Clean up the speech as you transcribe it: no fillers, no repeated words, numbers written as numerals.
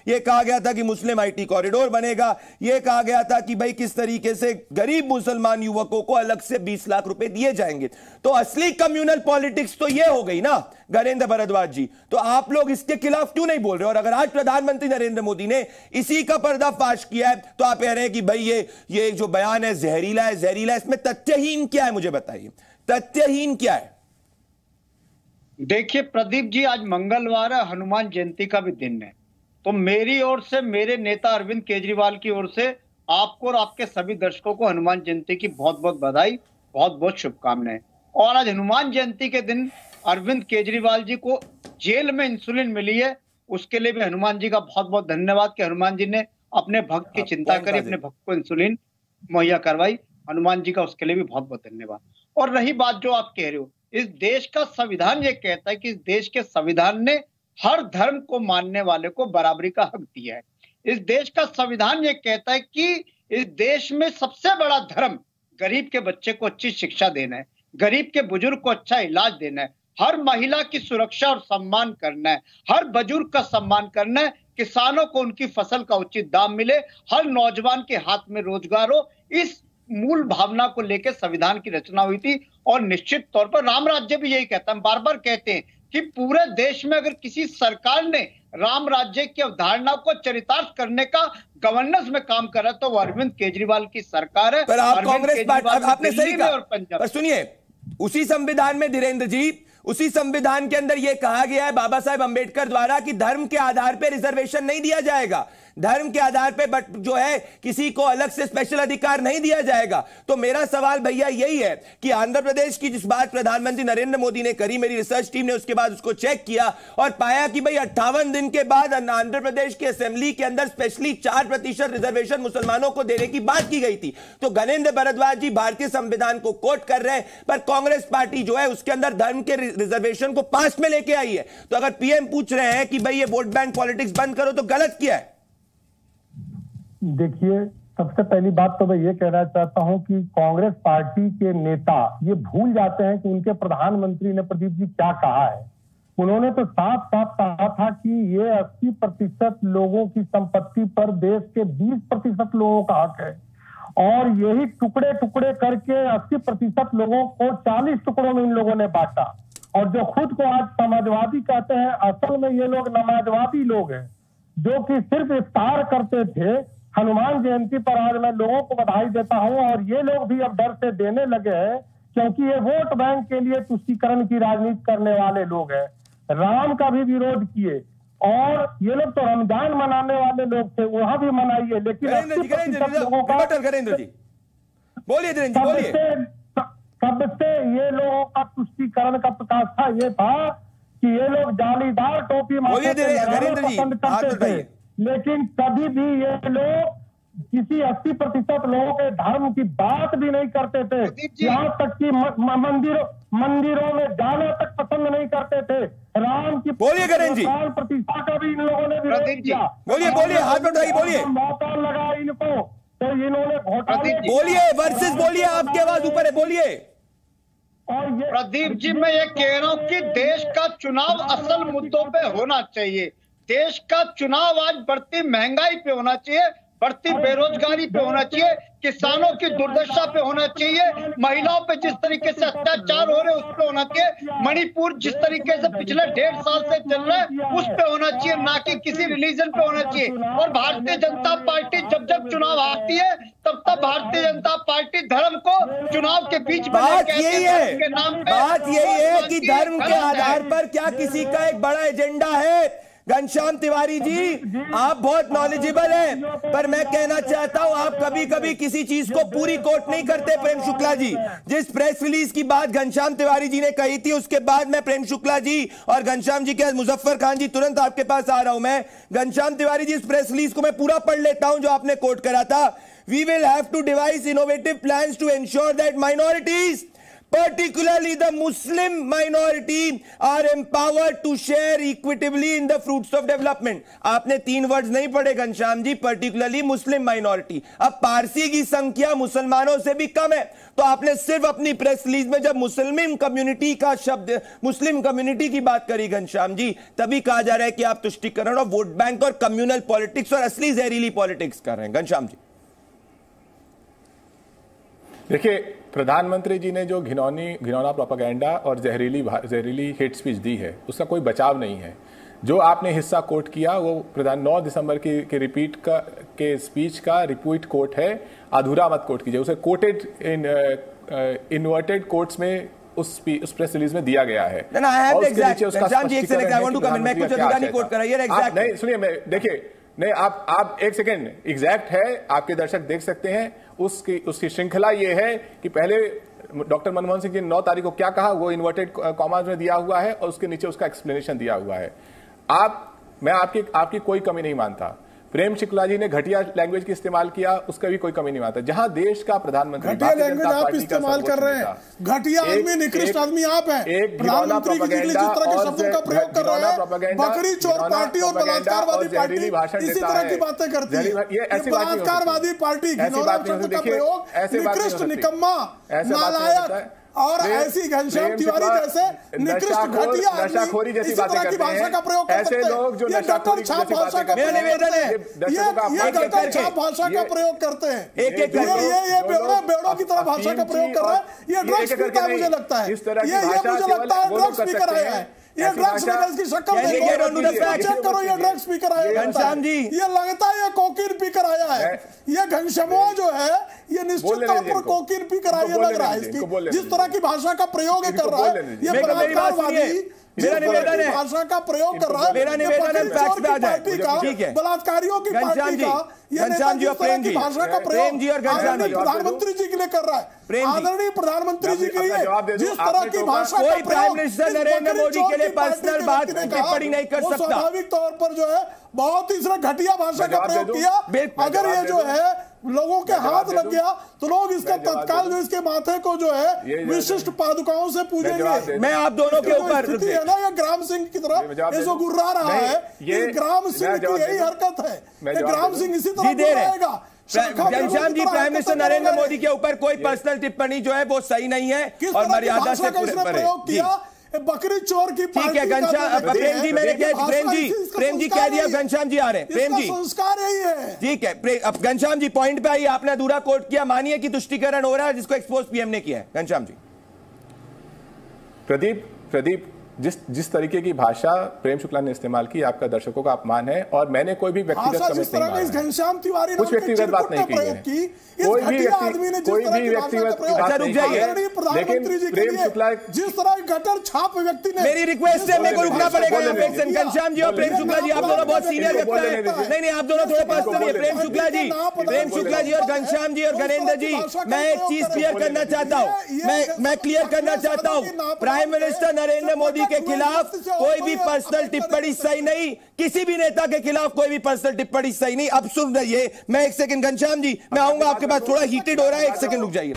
ये कहा गया था कि मुस्लिम आईटी कॉरिडोर बनेगा, ये कहा गया था कि भाई किस तरीके से गरीब मुसलमान युवकों को अलग से 20 लाख रुपए दिए जाएंगे। तो असली कम्युनल पॉलिटिक्स तो ये हो गई ना गजेंद्र भारद्वाज जी। तो आप लोग इसके खिलाफ क्यों नहीं बोल रहे? और अगर आज प्रधानमंत्री नरेंद्र मोदी ने इसी का पर्दाफाश किया है तो आप कह रहे हैं कि भाई ये जो बयान है जहरीला है, जहरीला है। इसमें तथ्यहीन क्या है, मुझे बताइए, तथ्यहीन क्या है? देखिए प्रदीप जी, आज मंगलवार है, हनुमान जयंती का भी दिन है। तो मेरी ओर से, मेरे नेता अरविंद केजरीवाल की ओर से आपको और आपके सभी दर्शकों को हनुमान जयंती की बहुत बहुत बधाई, बहुत बहुत शुभकामनाएं। और आज हनुमान जयंती के दिन अरविंद केजरीवाल जी को जेल में इंसुलिन मिली है, उसके लिए भी हनुमान जी का बहुत बहुत धन्यवाद कि हनुमान जी ने अपने भक्त की चिंता करी, अपने भक्त को इंसुलिन मुहैया करवाई। हनुमान जी का उसके लिए भी बहुत बहुत धन्यवाद। और रही बात जो आप कह रहे हो, इस देश का संविधान ये कहता है कि इस देश के संविधान ने हर धर्म को मानने वाले को बराबरी का हक दिया है। इस देश का संविधान ये कहता है कि इस देश में सबसे बड़ा धर्म गरीब के बच्चे को अच्छी शिक्षा देना है, गरीब के बुजुर्ग को अच्छा इलाज देना है, हर महिला की सुरक्षा और सम्मान करना है, हर बुजुर्ग का सम्मान करना है, किसानों को उनकी फसल का उचित दाम मिले, हर नौजवान के हाथ में रोजगार हो। इस मूल भावना को लेकर संविधान की रचना हुई थी। और निश्चित तौर पर राम राज्य भी यही कहता है। हम बार बार कहते हैं कि पूरे देश में अगर किसी सरकार ने राम राज्य की अवधारणा को चरितार्थ करने का गवर्नेंस में काम करा तो वो अरविंद केजरीवाल की सरकार है। पर आप कांग्रेस पार्टी, आपने सही कहा, और पंजाब। पर सुनिए, उसी संविधान में धीरेन्द्र जी, उसी संविधान के अंदर यह कहा गया है बाबा साहेब अंबेडकर द्वारा कि धर्म के आधार पर रिजर्वेशन नहीं दिया जाएगा, धर्म के आधार पे बट जो है किसी को अलग से स्पेशल अधिकार नहीं दिया जाएगा। तो मेरा सवाल भैया यही है कि आंध्र प्रदेश की जिस बात प्रधानमंत्री नरेंद्र मोदी ने करी, मेरी रिसर्च टीम ने उसके बाद उसको चेक किया और पाया कि भाई 58 दिन के बाद आंध्र प्रदेश की असेंबली के अंदर स्पेशली 4% रिजर्वेशन मुसलमानों को देने की बात की गई थी। तो गजेंद्र भारद्वाज जी भारतीय संविधान को कोट कर रहे हैं, पर कांग्रेस पार्टी जो है उसके अंदर धर्म के रिजर्वेशन को पास में लेके आई है। तो अगर पीएम पूछ रहे हैं कि भाई ये वोट बैंक पॉलिटिक्स बंद करो तो गलत किया है? देखिए, सबसे पहली बात तो मैं ये कहना चाहता हूं कि कांग्रेस पार्टी के नेता ये भूल जाते हैं कि उनके प्रधानमंत्री ने, प्रदीप जी, क्या कहा है। उन्होंने तो साफ साफ कहा था कि ये 80% लोगों की संपत्ति पर देश के 20% लोगों का हक है और यही टुकड़े टुकड़े करके 80% लोगों को 40 टुकड़ों में इन लोगों ने बांटा। और जो खुद को आज समाजवादी कहते हैं, असल में ये लोग नमाजवादी लोग हैं जो कि सिर्फ इफ्तार करते थे। हनुमान जयंती पर आज मैं लोगों को बधाई देता हूं और ये लोग भी अब डर से देने लगे हैं क्योंकि ये वोट बैंक के लिए तुष्टीकरण की राजनीति करने वाले लोग हैं। राम का भी विरोध किए और ये लोग तो रमजान मनाने वाले लोग थे, वहां भी मनाइए, लेकिन 80% लोगों का सबसे ये लोगों का तुष्टीकरण का प्रकाशा ये था कि ये लोग जालीदार टोपी पसंद करते थे, लेकिन कभी भी ये लोग किसी 80% लोगों के धर्म की बात भी नहीं करते थे। यहाँ तक कि मंदिरों में जाना तक पसंद नहीं करते थे। राम की प्राण प्रतिष्ठा का भी इन लोगों ने विरोध किया। बोलिए, हाथ उठाइए, बोलिए। मौका लगा इनको तो इन्होंने घोटाले, बोलिए वर्सेस बोलिए, आपकी आवाज ऊपर है, बोलिए। प्रदीप जी, मैं ये कह रहा हूँ कि देश का चुनाव असल मुद्दों पे होना चाहिए। देश का चुनाव आज बढ़ती महंगाई पे होना चाहिए, बढ़ती बेरोजगारी पे होना चाहिए, किसानों की दुर्दशा पे होना चाहिए, महिलाओं पे जिस तरीके से अत्याचार हो रहे उस पे होना चाहिए, मणिपुर जिस तरीके से पिछले 1.5 साल से चल रहा है उस पे होना चाहिए, ना कि किसी रिलीजन पे होना चाहिए। और भारतीय जनता पार्टी जब जब चुनाव आती है तब तब भारतीय जनता पार्टी धर्म को चुनाव के बीच में बात यही है कि धर्म के आधार पर क्या किसी का एक बड़ा एजेंडा है? घनश्याम तिवारी जी, आप बहुत नॉलेजेबल हैं, पर मैं कहना चाहता हूं आप कभी कभी किसी चीज को पूरी कोट नहीं करते। प्रेम शुक्ला जी, जिस प्रेस रिलीज की बात घनश्याम तिवारी जी ने कही थी उसके बाद मैं प्रेम शुक्ला जी और घनश्याम जी के मुजफ्फर खान जी तुरंत आपके पास आ रहा हूं। मैं घनश्याम तिवारी जी, इस प्रेस रिलीज को मैं पूरा पढ़ लेता हूं जो आपने कोट करा था। We will have to devise innovative plans to ensure that minorities particularly the Muslim minority are empowered to share equitably in the fruits of development. आपने 3 वर्ड्स नहीं पढ़े Ghanshyam ji, particularly Muslim minority. अब पारसी की संख्या मुसलमानों से भी कम है, तो आपने सिर्फ अपनी प्रेस रिलीज में जब मुस्लिम कम्युनिटी का शब्द, मुस्लिम कम्युनिटी की बात करी घनश्याम जी, तभी कहा जा रहा है कि आप तुष्टीकरण और वोट बैंक और कम्युनल पॉलिटिक्स और असली जहरीली पॉलिटिक्स कर रहे हैं। घनश्याम जी देखिए, प्रधानमंत्री जी ने जो घिनौना प्रोपेगेंडा और जहरीली हेट स्पीच दी है, उसका कोई बचाव नहीं है। जो आपने हिस्सा कोट किया वो 9 दिसंबर के रिपीट के स्पीच का रिपीट कोट है, अधूरा मत कोट कीजिए उसे। कोटेड इन्वर्टेड कोट्स में उस प्रेस रिलीज में दिया गया है। नहीं सुनिए, मैं देखिए, नहीं आप एक सेकेंड, एग्जैक्ट है, आपके दर्शक देख सकते हैं। उसकी श्रृंखला ये है कि पहले डॉक्टर मनमोहन सिंह जी ने 9 तारीख को क्या कहा, वो इन्वर्टेड कॉमास में दिया हुआ है और उसके नीचे उसका एक्सप्लेनेशन दिया हुआ है। मैं आपकी कोई कमी नहीं मानता। प्रेम शुक्ला जी ने घटिया लैंग्वेज की इस्तेमाल किया, उसका भी कोई कमी नहीं मानता। जहां देश का प्रधानमंत्री घटिया लैंग्वेज आप इस्तेमाल कर रहे हैं, घटिया आदमी, निकृष्ट आदमी आप हैं। प्रधानमंत्री के लिए जिस तरह के शब्दों का प्रयोग कर रहे हैं, बकरी चोर पार्टी और बलात्कारवादी पार्टी इसी तरह की बातें करती है। ये बलात्कारवादी पार्टी, घिनौना शब्द का प्रयोग, निकृष्ट, निकम्मा, नालायक और ऐसी घनश्याम तिवारी जैसे निकृष्ट, घटिया नशाखोरी जैसी बातें करते हैं, भाषा का प्रयोग कर सकते हैं। लोग जो नशाखोरी छाप भाषा का निवेदन है, ये डॉक्टर छाप भाषा का प्रयोग करते हैं। ये बेड़ों की तरह भाषा का प्रयोग कर रहे हैं। ये ड्रग्स पीता है, मुझे लगता है, ये मुझे लगता है ड्रग्स स्पीकर आया है। ये ड्रग्स इसकी शक्ल चेक करो, ये ड्रग्स स्पीकर आया घनश्याम जी, ये लगता है ये कोकीन पीकर आया है। ये घनश्याम जो है ये निश्चित तौर पर कोकीन पीकर आया लग रहा है। इसकी जिस तरह की भाषा का प्रयोग कर रहा है, ये बलात्कारवादी मेरा निवेदन है, भाषा का प्रयोग कर रहा है। मेरा निवेदन है, फैक्ट्स पे आ जाए, ठीक है, बलात्कारियों की पार्टी का ये घनश्याम जी और प्रेम जी, भाषा का प्रयोग प्रधानमंत्री जी के लिए कर रहा है। आदरणीय प्रधानमंत्री जी के लिए जिस तरह की भाषा, कोई प्राइम मिनिस्टर नरेंद्र मोदी के लिए पर्सनल बात टिप्पणी नहीं कर सकता। स्वाभाविक तौर पर जो है बहुत ही घटिया भाषा का प्रयोग किया। अगर ये जो है लोगों के हाथ लग गया तो लोग इसका तत्काल जो इसके माथे को जो है विशिष्ट पादुकाओं से पूजेंगे। मैं आप दोनों के ऊपर है ना, ये ग्राम सिंह की तरह ये जो गुर्रा रहा है, ये ग्राम सिंह की यही हरकत है। ग्राम सिंह इसी तरह रहेगा। घनश्याम जी, प्राइम मिनिस्टर नरेंद्र मोदी के ऊपर कोई पर्सनल टिप्पणी जो है वो सही नहीं है और मर्यादा से प्रयोग किया। बकरी चोर की ठीक है घनश्याम, प्रेम जी मैंने क्या, प्रेम जी कह दिया, घनश्याम जी आ रहे हैं, प्रेम जी संस्कार यही है, ठीक है। अब घनश्याम जी पॉइंट पे आइए, आपने अधूरा कोट किया, मानिए कि तुष्टीकरण हो रहा है जिसको एक्सपोज पीएम ने किया है। घनश्याम जी, प्रदीप जिस तरीके की भाषा प्रेम शुक्ला ने इस्तेमाल की, आपका दर्शकों का अपमान है और मैंने कोई भी व्यक्तिगत कमेंट नहीं माना। घनश्याम तिवारी कुछ व्यक्तिगत बात नहीं की है, कोई भी व्यक्तिगत बात नहीं की है। लेकिन प्रेम शुक्ला जिस तरह गटर छाप व्यक्ति ने, मेरी रिक्वेस्ट है, मेरे को रुकना पड़ेगा यहाँ पे। घनश्याम जी और प्रेम शुक्ला जी, आप दोनों बहुत सीनियर लगता है। नहीं, आप दोनों थोड़े पास करिए। प्रेम शुक्ला जी और घनश्याम जी और गणेंद्र जी, मैं एक चीज क्लियर करना चाहता हूँ, मैं क्लियर करना चाहता हूँ, प्राइम मिनिस्टर नरेंद्र मोदी के खिलाफ कोई भी पर्सनल टिप्पणी सही नहीं, किसी भी नेता के खिलाफ कोई भी पर्सनल टिप्पणी सही नहीं। अब सुन रहिए, मैं एक सेकंड, घनश्याम जी मैं आऊंगा आपके पास, थोड़ा हीटेड हो रहा है, एक सेकंड रुक जाइए।